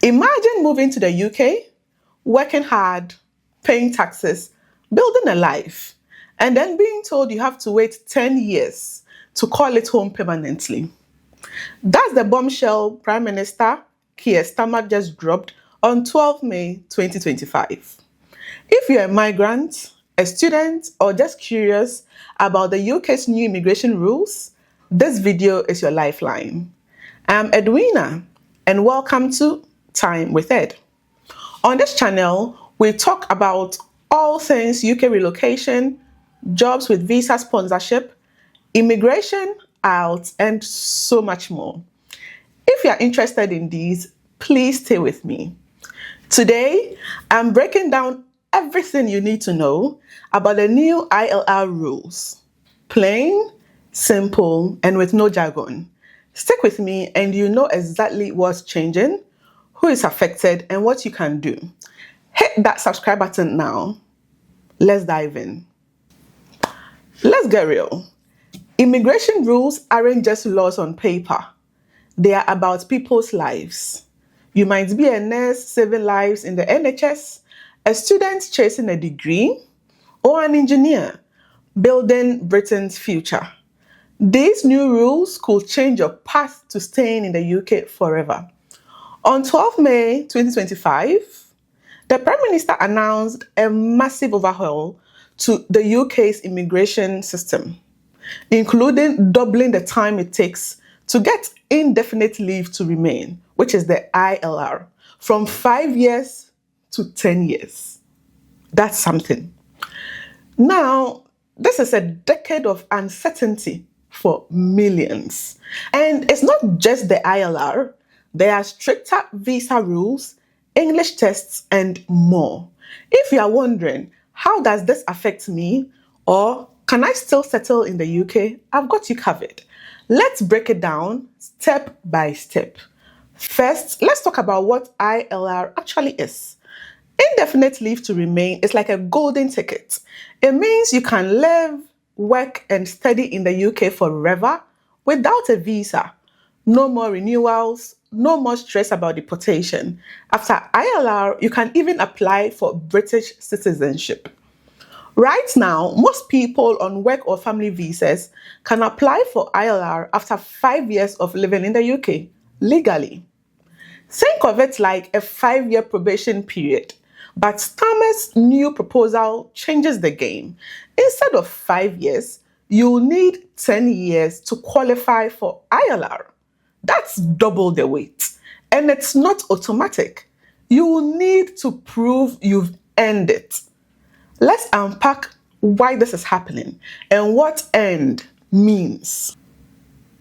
Imagine moving to the UK, working hard, paying taxes, building a life, and then being told you have to wait 10 years to call it home permanently. That's the bombshell Prime Minister Keir Starmer just dropped on 12 May 2025. If you're a migrant, a student, or just curious about the UK's new immigration rules, this video is your lifeline. I'm Edwina, and welcome to Time with Ed. On this channel, we talk about all things UK relocation, jobs with visa sponsorship, immigration, IELTS, and so much more. If you're interested in these, please stay with me. Today, I'm breaking down everything you need to know about the new ILR rules. Plain, simple, and with no jargon. Stick with me and you know exactly what's changing, who is affected, and what you can do. Hit that subscribe button now. Let's dive in. Let's get real. Immigration rules aren't just laws on paper. They are about people's lives. You might be a nurse saving lives in the NHS, a student chasing a degree, or an engineer building Britain's future. These new rules could change your path to staying in the UK forever. On 12 May 2025, the Prime Minister announced a massive overhaul to the UK's immigration system, including doubling the time it takes to get indefinite leave to remain, which is the ILR, from 5 years to 10 years. That's something. Now, this is a decade of uncertainty for millions. And it's not just the ILR, there are stricter visa rules, English tests, and more. If you are wondering, how does this affect me? Or can I still settle in the UK? I've got you covered. Let's break it down step by step. First, let's talk about what ILR actually is. Indefinite leave to remain is like a golden ticket. It means you can live, work, and study in the UK forever without a visa. No more renewals, no more stress about deportation. After ILR, you can even apply for British citizenship. Right now, most people on work or family visas can apply for ILR after 5 years of living in the UK, legally. Think of it like a 5-year probation period, but Starmer's new proposal changes the game. Instead of 5 years, you'll need 10 years to qualify for ILR. That's double the wait, and it's not automatic. You will need to prove you've earned it. Let's unpack why this is happening and what earned means.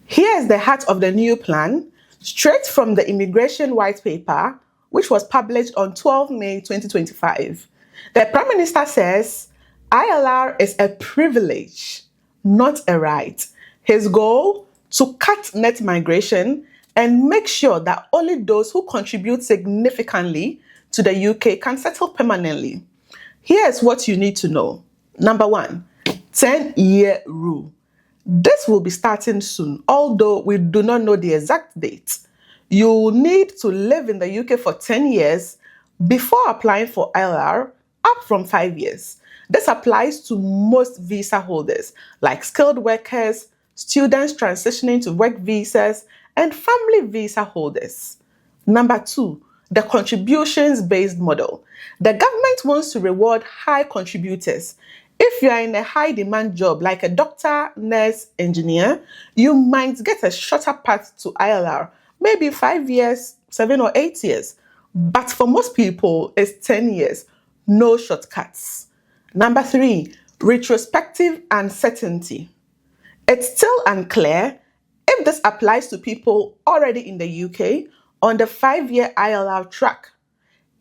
Here's the heart of the new plan, straight from the Immigration White Paper, which was published on 12 May 2025. The Prime Minister says ILR is a privilege, not a right. His goal? To cut net migration and make sure that only those who contribute significantly to the UK can settle permanently. Here's what you need to know. Number 1, 10-year rule. This will be starting soon, although we do not know the exact date. You will need to live in the UK for 10 years before applying for ILR, up from 5 years. This applies to most visa holders, like skilled workers, students transitioning to work visas, and family visa holders. Number 2, the contributions-based model. The government wants to reward high contributors. If you are in a high-demand job like a doctor, nurse, engineer, you might get a shorter path to ILR, maybe 5 years, 7 or 8 years. But for most people, it's 10 years, no shortcuts. Number 3, retrospective uncertainty. It's still unclear if this applies to people already in the UK on the 5-year ILR track.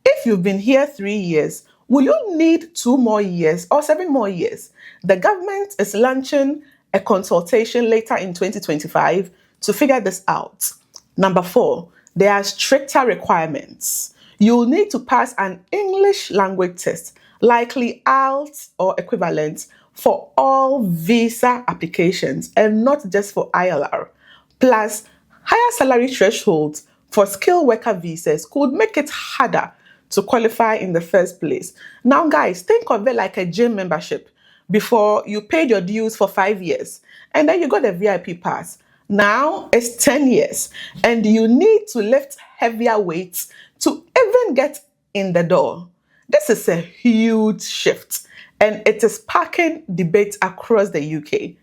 If you've been here 3 years, will you need 2 more years or 7 more years? The government is launching a consultation later in 2025 to figure this out. Number 4, there are stricter requirements. You'll need to pass an English language test, likely IELTS or equivalent, for all visa applications and not just for ILR. Plus, higher salary thresholds for skilled worker visas could make it harder to qualify in the first place. Now, guys, think of it like a gym membership. Before, you paid your dues for 5 years and then you got a VIP pass. Now it's 10 years and you need to lift heavier weights to even get in the door. This is a huge shift and it is sparking debate across the UK.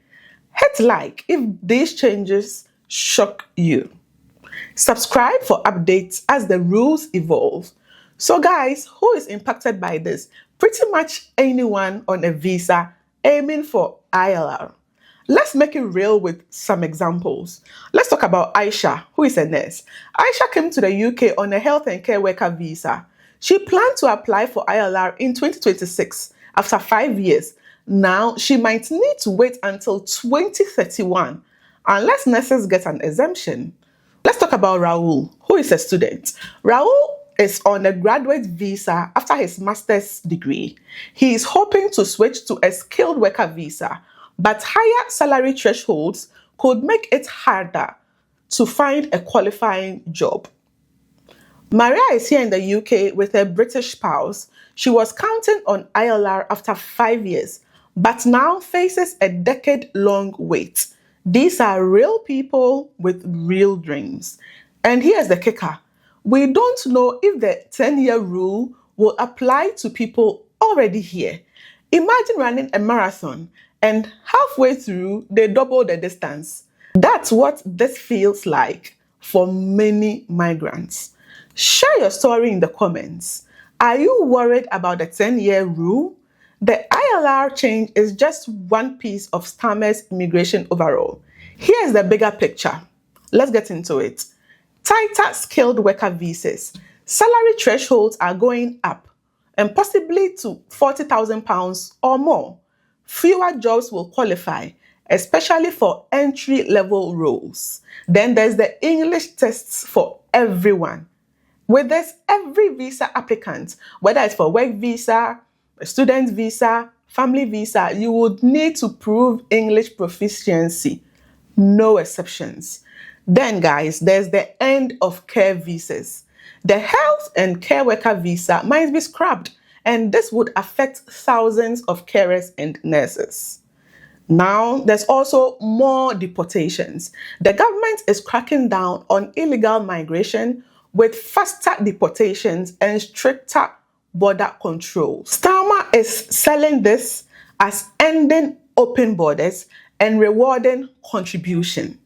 Hit like if these changes shock you. Subscribe for updates as the rules evolve. So guys, who is impacted by this? Pretty much anyone on a visa aiming for ILR. Let's make it real with some examples. Let's talk about Aisha, who is a nurse. Aisha came to the UK on a health and care worker visa. She planned to apply for ILR in 2026 after 5 years. Now, she might need to wait until 2031 unless nurses get an exemption. Let's talk about Raul, who is a student. Raul is on a graduate visa after his master's degree. He is hoping to switch to a skilled worker visa, but higher salary thresholds could make it harder to find a qualifying job. Maria is here in the UK with a British spouse. She was counting on ILR after 5 years, but now faces a decade-long wait. These are real people with real dreams. And here's the kicker. We don't know if the 10-year rule will apply to people already here. Imagine running a marathon and halfway through, they double the distance. That's what this feels like for many migrants. Share your story in the comments. Are you worried about the 10-year rule? The ILR change is just one piece of Starmer's immigration overall. Here's the bigger picture. Let's get into it. Tighter skilled worker visas. Salary thresholds are going up and possibly to £40,000 or more. Fewer jobs will qualify, especially for entry-level roles. Then there's the English tests for everyone. With this, every visa applicant, whether it's for work visa, a student visa, family visa, you would need to prove English proficiency. No exceptions. Then, guys, there's the end of care visas. The health and care worker visa might be scrapped, and this would affect thousands of carers and nurses. Now, there's also more deportations. The government is cracking down on illegal migration with faster deportations and stricter border control. Starmer is selling this as ending open borders and rewarding contribution.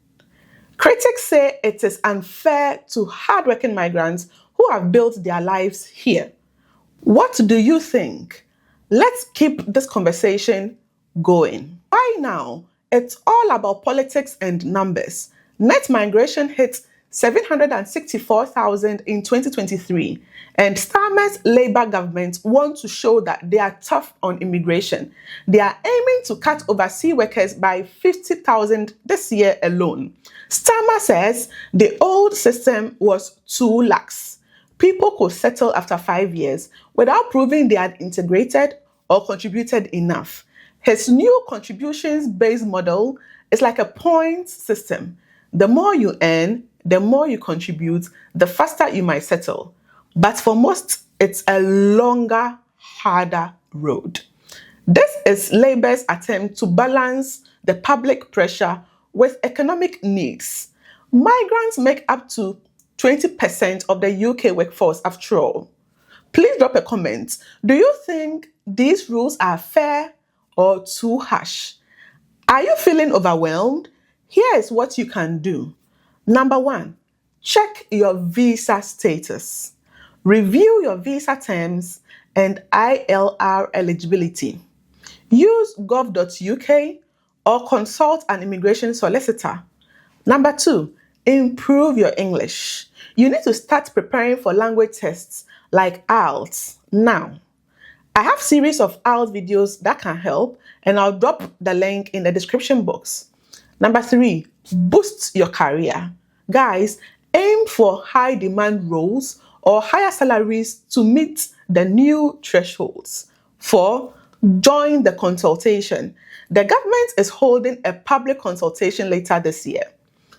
Critics say it is unfair to hardworking migrants who have built their lives here. What do you think? Let's keep this conversation going. By now, it's all about politics and numbers. Net migration hit 764,000 in 2023, and Starmer's Labour government want to show that they are tough on immigration. They are aiming to cut overseas workers by 50,000 this year alone. Starmer says the old system was too lax. People could settle after 5 years without proving they had integrated or contributed enough. His new contributions-based model is like a points system. The more you earn, the more you contribute, the faster you might settle. But for most, it's a longer, harder road. This is Labour's attempt to balance the public pressure with economic needs. Migrants make up to 20% of the UK workforce after all. Please drop a comment. Do you think these rules are fair or too harsh? Are you feeling overwhelmed? Here is what you can do. Number 1, check your visa status. Review your visa terms and ILR eligibility. Use gov.uk or consult an immigration solicitor. Number 2, improve your English. You need to start preparing for language tests like IELTS now. I have a series of IELTS videos that can help, and I'll drop the link in the description box. Number 3, boost your career. Guys, aim for high demand roles or higher salaries to meet the new thresholds. 4, join the consultation. The government is holding a public consultation later this year.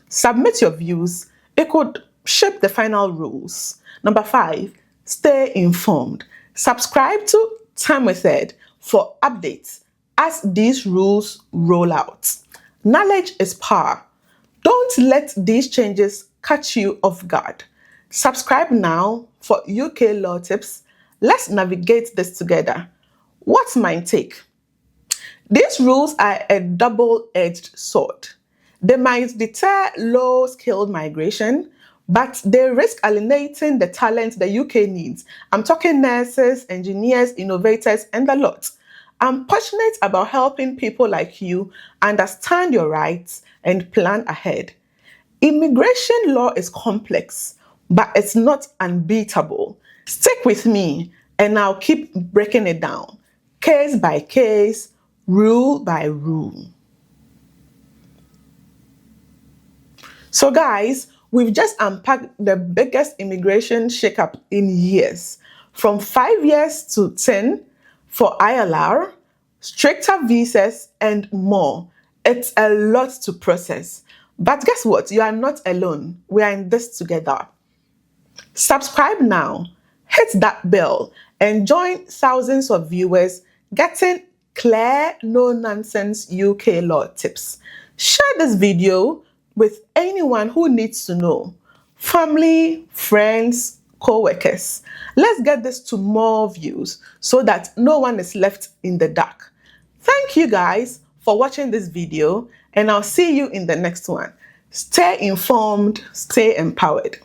Submit your views. It could shape the final rules. Number 5, stay informed. Subscribe to Time with Ed for updates as these rules roll out. Knowledge is power. Don't let these changes catch you off guard. Subscribe now for UK law tips. Let's navigate this together. What's my take? These rules are a double-edged sword. They might deter low-skilled migration, but they risk alienating the talent the UK needs. I'm talking nurses, engineers, innovators, and the lot. I'm passionate about helping people like you understand your rights and plan ahead. Immigration law is complex, but it's not unbeatable. Stick with me, and I'll keep breaking it down, case by case, rule by rule. So guys, we've just unpacked the biggest immigration shakeup in years, from 5 years to 10 for ILR, stricter visas, and more. It's a lot to process. But guess what? You are not alone. We are in this together. Subscribe now, hit that bell, and join thousands of viewers getting clear, no-nonsense UK law tips. Share this video with anyone who needs to know. Family, friends, co-workers. Let's get this to more views so that no one is left in the dark. Thank you guys for watching this video, and I'll see you in the next one. Stay informed, stay empowered.